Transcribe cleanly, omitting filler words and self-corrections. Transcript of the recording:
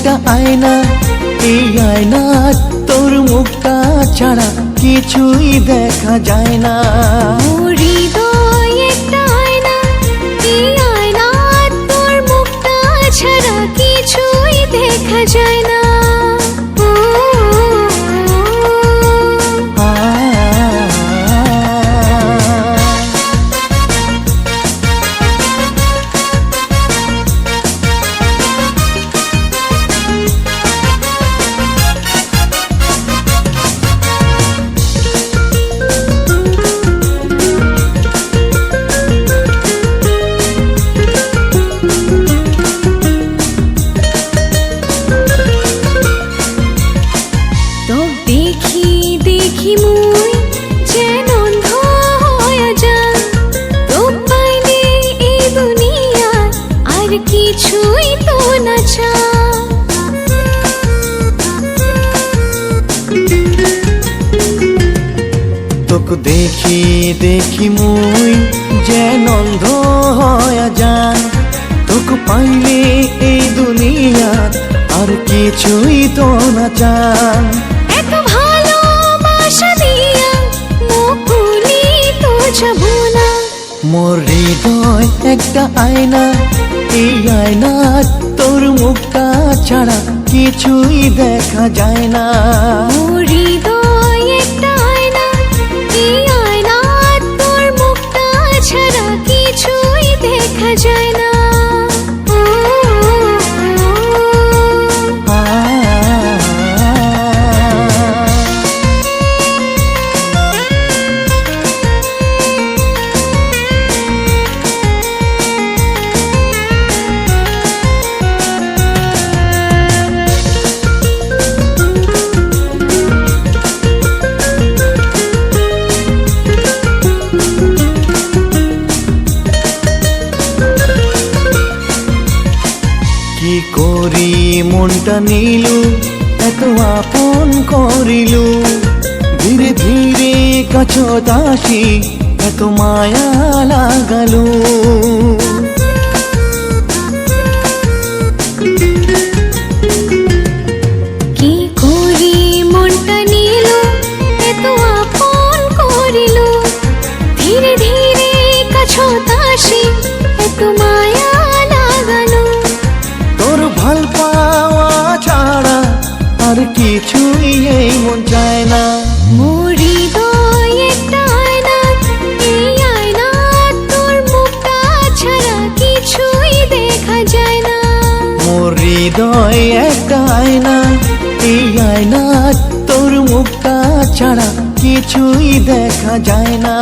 একটা আয়না, এই আয়না তোর মুখটা ছাড়া কিছুই দেখা যায় না। হৃদয় একটা আয়না, এই আয়না তোর মুখটা ছাড়া কিছুই দেখা যায় না। দেখি দেখি মুই যেন অন্ধ হয়ে যাই, তো পাইলে এই দুনিয়া আর কিছুই তো না চাই। তোকে দেখি দেখি মুই যেন অন্ধ হয়ে যাই, তোকে পাইলে এই দুনিয়া আর কিছুই তো না চাই। এত ভালোবাসা দিয়া মুকুলি তো যাবো না। মোর হৃদয় একটা আয়না, এই আয়না তোর মুখটা ছাড়া কিছুই দেখা যায় না। হৃদয় একটা আয়না, এই আয়না তোর মুখটা ছাড়া কিছুই দেখা যায় না। কি করি মনটা নিলু এত আপন করিলু, ধীরে ধীরে কাছত আসি এত মায়া লাগালু। কি করি মনটা নিল এত আপন করিল, ধীরে ধীরে কাছত আসি এত মায়া লাগালো। তোর ভাল পাওয়া ছাড়া আর কিছুই এই মন চায় না। মোর হৃদয় একটা আয়না, এই আয়না তোর মুখটা ছাড়া কিছুই দেখা যায় না। মোর হৃদয় একটা আয়না, এই আয়না তোর মুখটা ছাড়া কিছুই দেখা যায় না।